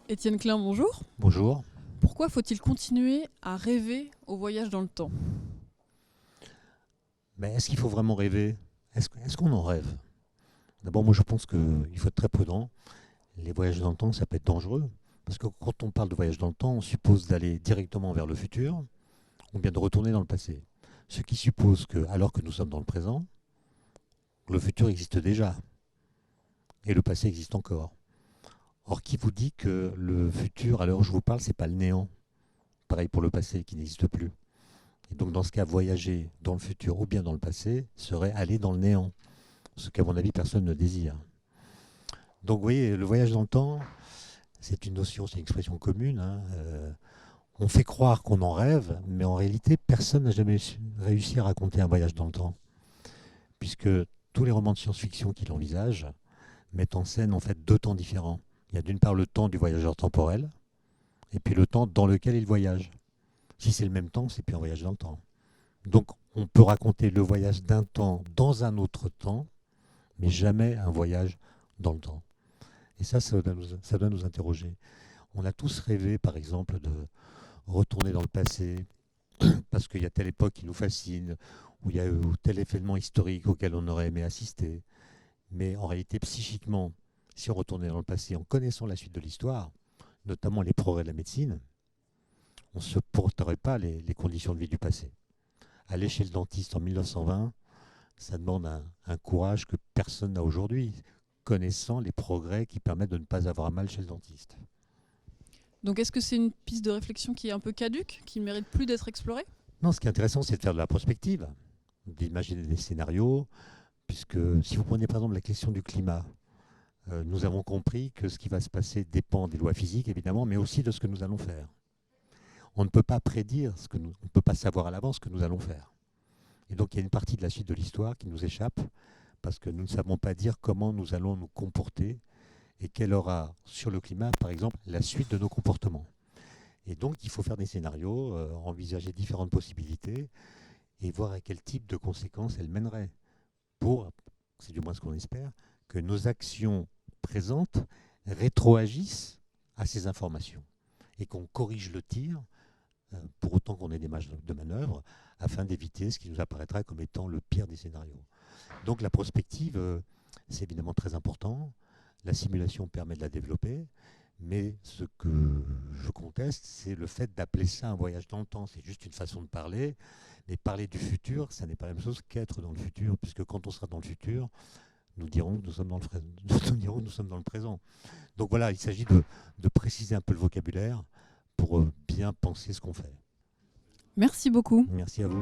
Étienne Klein, bonjour. Bonjour. Pourquoi faut-il continuer à rêver au voyage dans le temps? Mais est-ce qu'il faut vraiment rêver? Est-ce qu'on en rêve? D'abord, moi je pense qu'il faut être très prudent. Les voyages dans le temps, ça peut être dangereux. Parce que quand on parle de voyage dans le temps, on suppose d'aller directement vers le futur ou bien de retourner dans le passé. Ce qui suppose que, alors que nous sommes dans le présent, le futur existe déjà et le passé existe encore. Or, qui vous dit que le futur, à l'heure où je vous parle, c'est pas le néant? Pareil pour le passé qui n'existe plus. Et donc, dans ce cas, voyager dans le futur ou bien dans le passé serait aller dans le néant. Ce qu'à mon avis personne ne désire. Donc vous voyez, le voyage dans le temps, c'est une notion, c'est une expression commune, hein. On fait croire qu'on en rêve, mais en réalité, personne n'a jamais réussi à raconter un voyage dans le temps, puisque tous les romans de science-fiction qui l'envisagent mettent en scène en fait deux temps différents. Il y a d'une part le temps du voyageur temporel, et puis le temps dans lequel il voyage. Si c'est le même temps, c'est plus un voyage dans le temps. Donc on peut raconter le voyage d'un temps dans un autre temps, mais jamais un voyage dans le temps. Et ça doit nous interroger. On a tous rêvé, par exemple, de retourner dans le passé parce qu'il y a telle époque qui nous fascine, ou il y a eu tel événement historique auquel on aurait aimé assister. Mais en réalité, psychiquement, si on retournait dans le passé en connaissant la suite de l'histoire, notamment les progrès de la médecine, on ne supporterait pas les conditions de vie du passé. Aller chez le dentiste en 1920, ça demande un courage que personne n'a aujourd'hui, connaissant les progrès qui permettent de ne pas avoir mal chez le dentiste. Donc est-ce que c'est une piste de réflexion qui est un peu caduque, qui ne mérite plus d'être explorée? Non, ce qui est intéressant, c'est de faire de la prospective, d'imaginer des scénarios, puisque si vous prenez par exemple la question du climat, nous avons compris que ce qui va se passer dépend des lois physiques, évidemment, mais aussi de ce que nous allons faire. On ne peut pas prédire, on ne peut pas savoir à l'avance ce que nous allons faire. Et donc il y a une partie de la suite de l'histoire qui nous échappe, parce que nous ne savons pas dire comment nous allons nous comporter et quelle aura sur le climat, par exemple, la suite de nos comportements. Et donc, il faut faire des scénarios, envisager différentes possibilités et voir à quel type de conséquences elles mèneraient pour, c'est du moins ce qu'on espère, que nos actions présentes rétroagissent à ces informations et qu'on corrige le tir pour autant qu'on ait des marges de manœuvre afin d'éviter ce qui nous apparaîtra comme étant le pire des scénarios. Donc la prospective, c'est évidemment très important. La simulation permet de la développer, mais ce que je conteste, c'est le fait d'appeler ça un voyage dans le temps. C'est juste une façon de parler. Mais parler du futur, ça n'est pas la même chose qu'être dans le futur, puisque quand on sera dans le futur, nous dirons que nous sommes dans le, nous dirons que nous sommes dans le présent. Donc voilà, il s'agit de préciser un peu le vocabulaire pour bien penser ce qu'on fait. Merci beaucoup. Merci à vous.